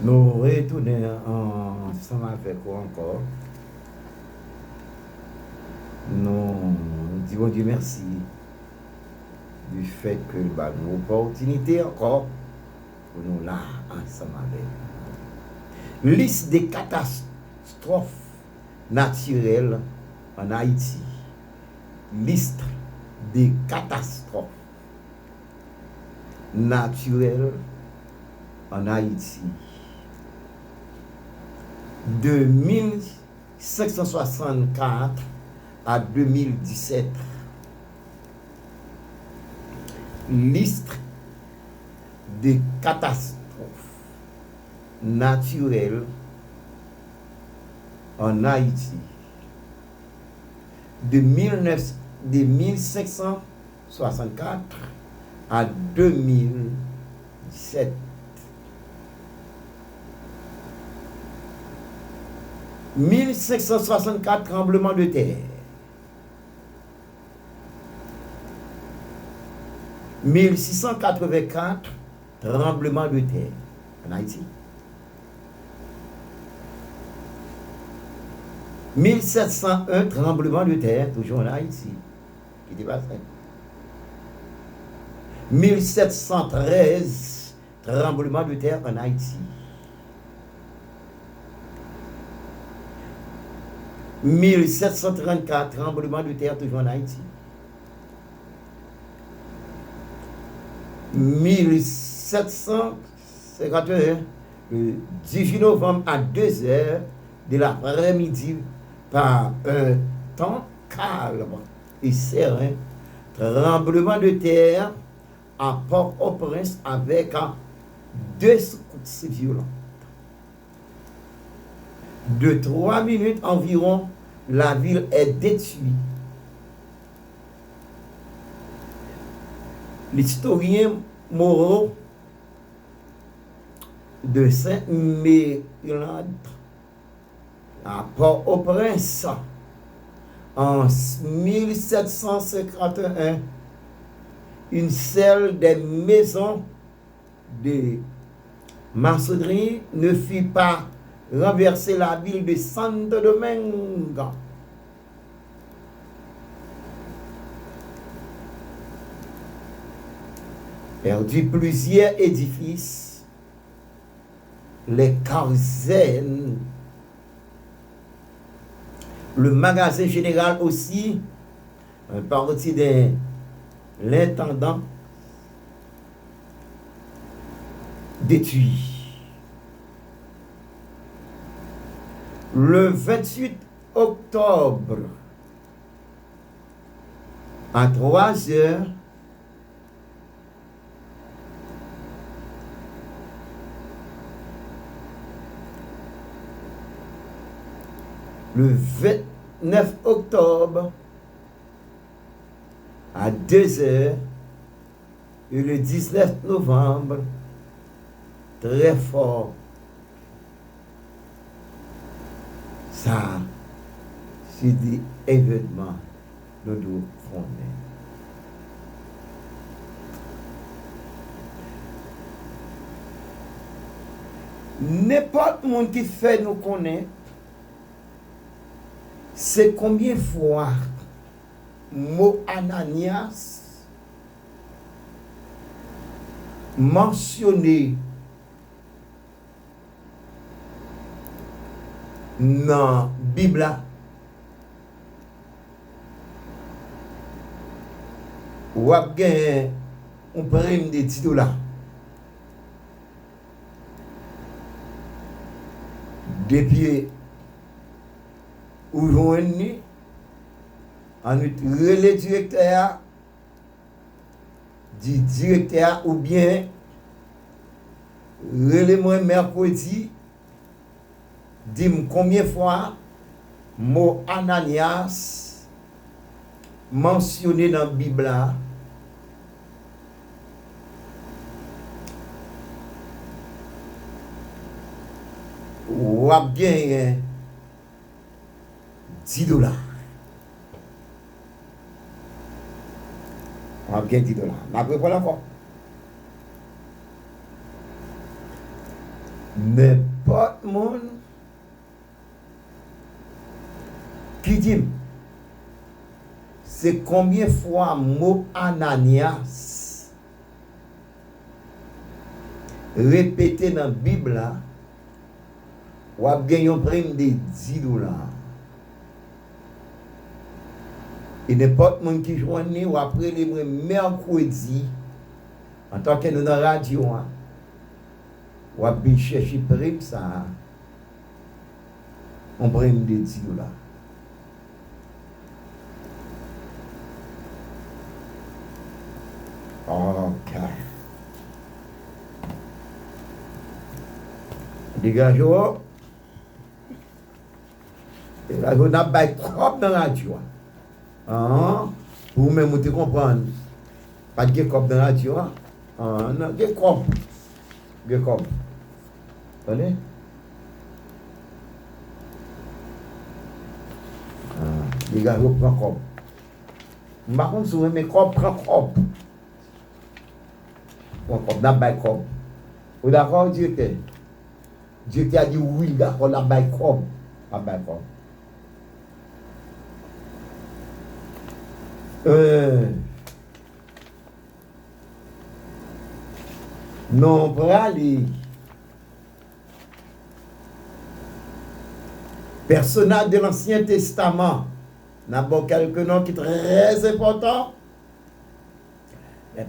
Nous retournons ensemble avec vous encore. Nous disons Dieu merci du fait que nous avons une opportunité encore pour nous là ensemble avec vous. Liste des catastrophes naturelles en Haïti. Liste des catastrophes naturelles en Haïti. De 1764 à 2017. Liste des catastrophes naturelles en Haïti. De 1564 à 2017. 1564 tremblements de terre. 1684 tremblements de terre en Haïti. 1701 tremblements de terre, toujours en Haïti. Qui était passé. 1713 tremblements de terre en Haïti. 1734 tremblements de terre toujours en Haïti. 1751, le 18 novembre à 2h de l'après-midi, par un temps calme et serein, tremblement de terre à Port-au-Prince avec 2 secousses violentes. De 3 minutes environ, la ville est détruite. L'historien Moreau de Saint-Méland à Port-au-Prince en 1751, une seule des maisons de maçonnerie ne fit pas renverser la ville de Santo Domingo. Perdu plusieurs édifices, les casernes, le magasin général aussi, un parti de l'intendant, détruit. Le 28 octobre, à 3h, le 29 octobre à 2h et le 19 novembre, très fort. Ça, c'est des événements que nous devons connaître. N'importe monde qui fait nous connaître, c'est combien de fois mot Ananias mentionné dans la Bible. Ou a gagné un prime de $10. Depuis où journée, en relais directeur, du directeur ou bien relais moi mercredi, dis-moi combien de fois mot Ananias mentionné dans la Bible. Ou a gagné $10. On a gagné $10. Après quoi encore? N'importe monde qui dit, c'est combien de fois mot Ananias répété dans la Bible là, ou a gagné un prime de $10. Et n'importe monde qui joigne ou après les mercredi, en tant que nous dans la radio, ou a bien chercher prime ça, on prime de $10. Ok. Dégagez-vous. Et là, on a pas de dans la radio. Pour même vous comprendre. Pas de cop dans la radio. Non, de cop. De cop. Attendez. Dégagez-vous, prend cop. Par contre, si vous aimez cop, prend cop. N'a pas de cop. Vous d'accord, Dieu qui a dit oui, d'accord, n'a pas de cop. N'a pas de cop. Non, pour aller. Personnage de l'Ancien Testament. D'abord, quelques noms qui sont très importants. Les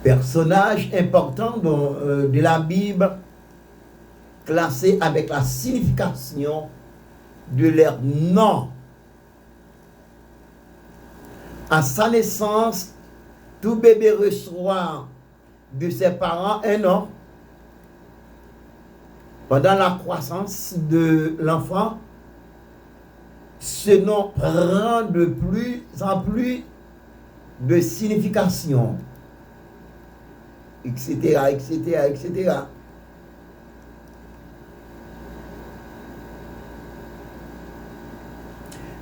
personnages importants de la Bible, classés avec la signification de leur nom. À sa naissance, tout bébé reçoit de ses parents un nom. Pendant la croissance de l'enfant, ce nom prend de plus en plus de signification, etc., etc., etc.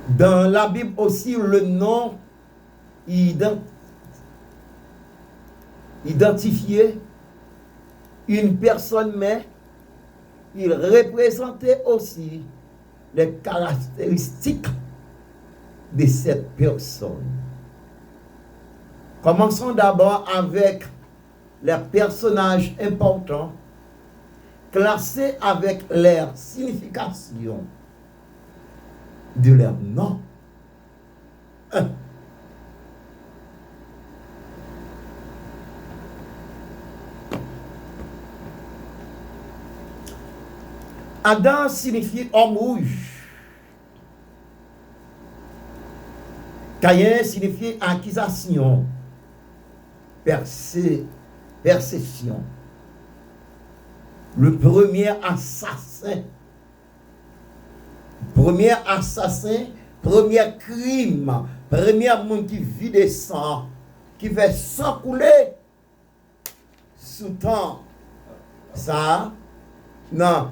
Dans la Bible aussi, le nom identifiait une personne, mais il représentait aussi les caractéristiques de cette personne. Commençons d'abord avec les personnages importants classés avec leur signification de leur nom. Adam signifie homme rouge. Caïn signifie accusation, perception. Le premier assassin, premier crime, premier monde qui vit des sang, qui fait sang couler sous temps. Ça, non.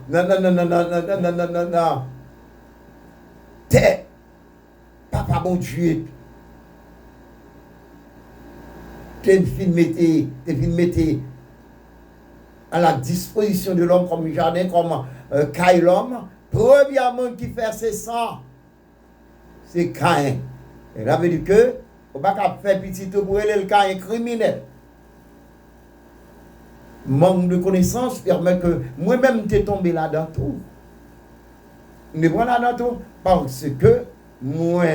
T'es, papa bon Dieu. T'es filmé à la disposition de l'homme comme jardin, comme Caïn l'homme. Premièrement qui fait ses sangs, c'est Caïn. Et là, veut dire que, on ne peut pas faire petit tout pour le Caïn criminel. Manque de connaissance permet que moi-même t'es tombé là-dedans tout. Ne prends là-dedans tout parce que moi,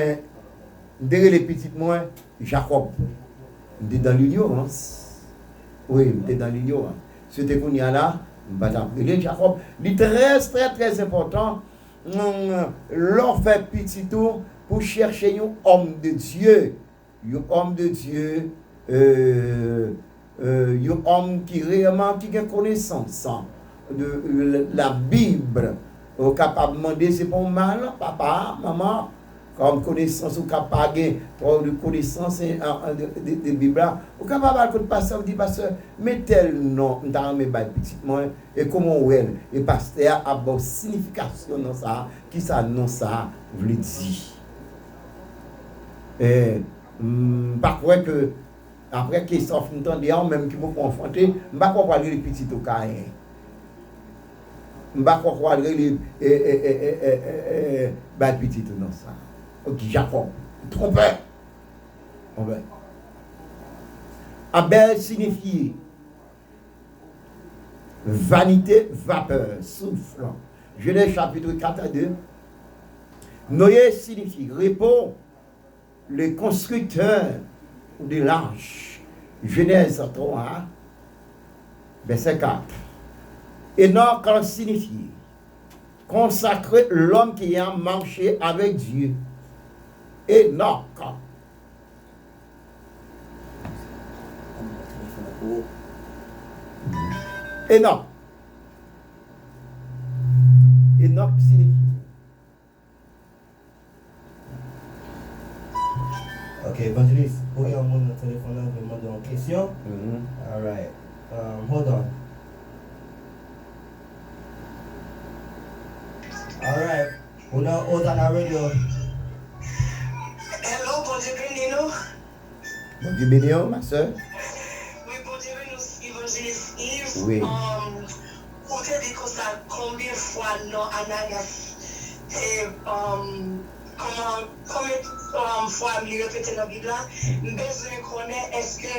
derrière les petites moi, Jacob, j'étais dans l'ignorance. Oui, j'étais dans l'ignorance. C'était qu'on y a là, je vais t'appeler Jacob. Il est très important. Leur fait petit tour pour chercher un homme de Dieu. Un homme de Dieu. Un homme qui réellement qui a connaissance de la Bible, capable de demander c'est pas mal, papa, maman, comme connaissance ou capable de connaissance de Bible, ou capable de passer dit pasteur, mais tel nom dans mes petits moi et comment ouais et pasteur a bonne signification dans ça, qui ça non ça veut dire. Et par quoi que Après, qui s'offre une temps, même qui vous confronter, je ne sais pas quoi les petits au cas. Je ne sais pas quoi les petits dans ça. Ok, Jacob, trompeur. Abel signifie vanité, vapeur, souffle. Genèse chapitre 4 à 2. Noé signifie repos, le constructeur de l'arche. Genèse 3, verset 4. Enoch signifie consacrer l'homme qui a marché avec Dieu. Enoch. Enoch. Enoch signifie. Ok, évangéliste, pour y avoir mon téléphone là, je vais demander une question. Alright. Hold on. Alright. On a on la radio. Hello, bon Dieu béni nous. Bon Dieu béni, ma soeur. Oui, bon Dieu béni nous, évangéliste Yves. Oui. Pour te dire que ça, combien de fois non, Ananias, et combien de fois il répète dans la Bible là, besoin de connaître est-ce que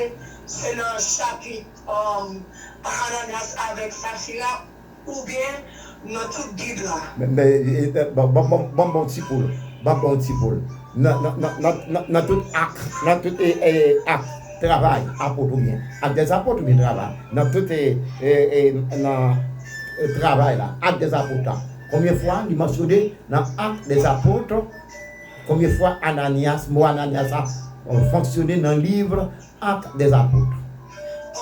c'est dans le chapitre Ananias avec Saphira ou bien dans toute Bible là. Mais bon petit poule. Bon petit poule. Dans tout acte, travail, apôtre ou bien. Acte des apôtres ou bien travail. Dans tout travail là, acte des apôtres. Combien de fois il mentionné dans acte des apôtres, combien de fois Ananias, mot Ananias a fonctionné dans le livre acte des apôtres.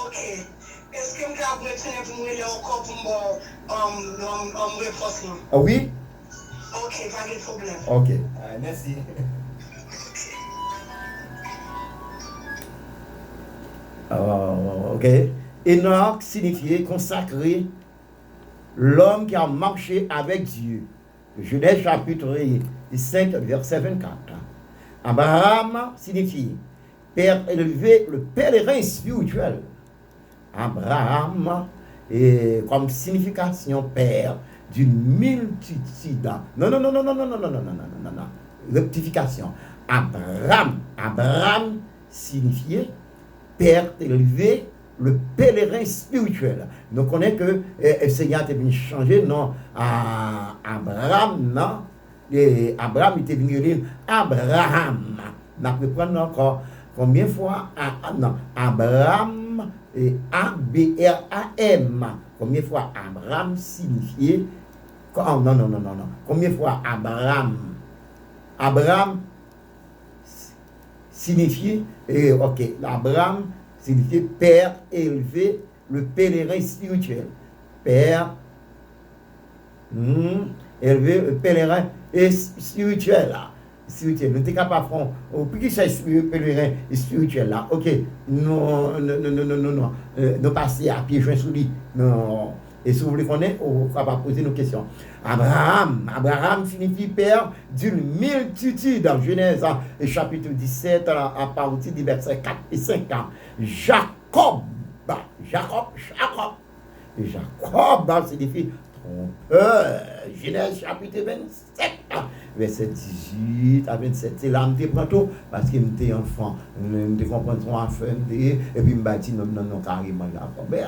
Ok. Est-ce que je peux retourner pour me dire encore pour me réponse? Oui? Ok, pas de problème. Ok. Merci. Ok. Enoch signifiait consacrer l'homme qui a marché avec Dieu. Genèse chapitre 5, verset 24. Abraham signifie père élevé, le pèlerin spirituel. Abraham est comme signification père d'une multitude. Non. Rectification. Abraham signifiait père élevé, le pèlerin spirituel. Nous connaissons que le Seigneur était venu changer non à Abraham, non? Et Abraham était venu dire Abraham. Nous pouvons prendre encore combien de fois Abraham et A-B-R-A-M. Combien de fois Abraham signifiait non. Combien de fois Abraham signifie Abraham signifie père élevé, le pèlerin spirituel. Père élevé, le pèlerin spirituel là. Spirituel. Nous sommes capables de faire qui c'est pèlerin spirituel là. Ok, non. Nous passer à pieds joints sous lui. Non. Et si vous voulez connaître, on va poser nos questions. Abraham signifie père d'une multitude dans Genèse chapitre 17 à partir du verset 4 et 5. Jacob signifie trompeur. Genèse chapitre 27 verset 18 à 27. C'est là que je prends tout parce que j'étais enfant. Je comprends son affaire et puis je me dis non carrément Jacob. Mais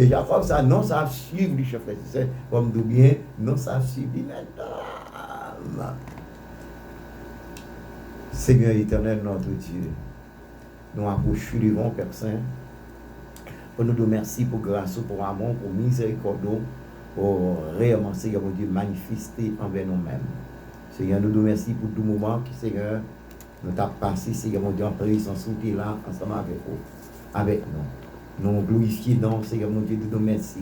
Jacob ça non ça suivre les chefs c'est comme tout bien non ça suivre maintenant. Seigneur éternel notre Dieu, nous approchons devant Père Saint. Pour nous remercier pour grâce, pour amour, pour miséricorde, pour réellement, Seigneur, mon Dieu, manifester envers nous-mêmes. Seigneur, nous remercions pour tout moment que, Seigneur, nous t'as passé, Seigneur, mon Dieu, en présence où là, ensemble avec nous. Nous glorifions, Seigneur, mon Dieu, nous remercions.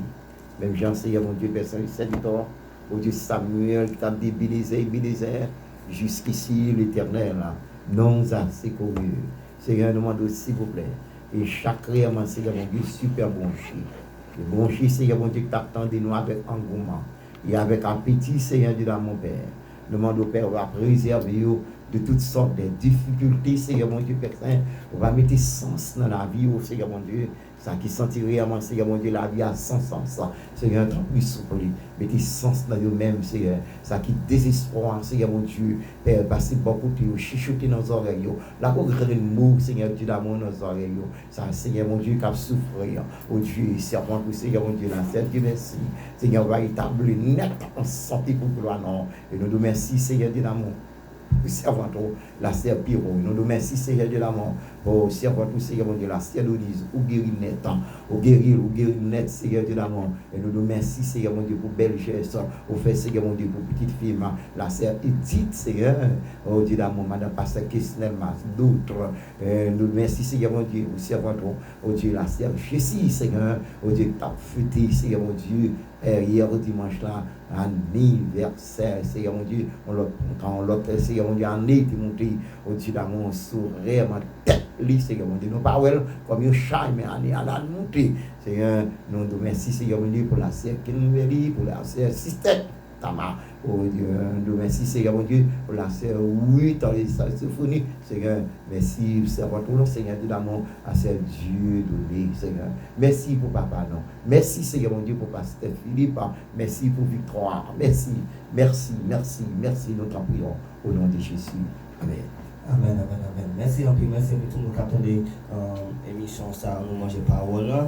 Même Jean, Seigneur, mon Dieu, personne, serviteur, mon Dieu, Samuel, qui t'a débilisé, jusqu'ici, l'éternel, non assez connu. Seigneur, nous demandons, s'il vous plaît. Et chaque réellement, Seigneur mon Dieu, super bronchi. Et bronchi, Seigneur mon Dieu, qui t'attend de nous avec engouement. Et avec appétit, Seigneur Dieu, dans mon Père. Nous demandons au Père, va préserver de toutes sortes de difficultés, Seigneur mon Dieu, Père Saint. On va mettre sens dans la vie, oh Seigneur mon Dieu. Ça qui sentit réellement, Seigneur mon Dieu, la vie à sens. Seigneur, tant plus souple. Mettez sens dans vous-même, Seigneur. Ça qui désespoir, Seigneur mon Dieu. Père, passez beaucoup de chuchoter dans nos oreilles. La grande mot, Seigneur Dieu d'amour dans nos oreilles. Ça, Seigneur mon Dieu, qui a souffert. Oh Dieu, servant pour Seigneur mon Dieu, là. C'est Dieu merci. Seigneur, va établir net en santé pour gloire, non. Et nous nous merci, Seigneur Dieu d'amour. Servant la sœur Piro, nous nous merci Seigneur de l'amour, pour servant tout Seigneur de la sœur Denise, ou guérir net, ou guérir net Seigneur de l'amour, et nous nous merci Seigneur mon Dieu pour belle geste, au fait Seigneur mon Dieu pour petite fille, la sœur Edith Seigneur, oh Dieu d'amour, madame Pasteur Kesnel, d'autres, nous merci Seigneur mon Dieu, pour servant oh Dieu la sœur Jessie Seigneur, oh Dieu t'as fêté Seigneur mon Dieu, hier au dimanche là, anniversaire, Seigneur mon Dieu, quand l'autre Seigneur mon Dieu, année qui monté, au Dieu d'amour, sourire, ma tête, Seigneur mon Dieu, nous parlons comme un chat, mais année à la montée, Seigneur, nous nous merci, Seigneur mon Dieu, pour la sœur Kenveli, pour la sœur Sister Tama, oh Dieu, nous merci, Seigneur mon Dieu, pour la sœur 8 dans les symphonies, Seigneur, merci, servant tout le Seigneur Dieu d'amour, à sœur Dieu donné, Seigneur, merci pour papa, non, merci, Seigneur mon Dieu, pour pasteur Philippe, merci pour Victoire, merci, nous t'en prions, au nom de Jésus, Amen. Amen. Merci un peu, merci pour tout le monde qui a entendu l'émission, ça, nous manger parole.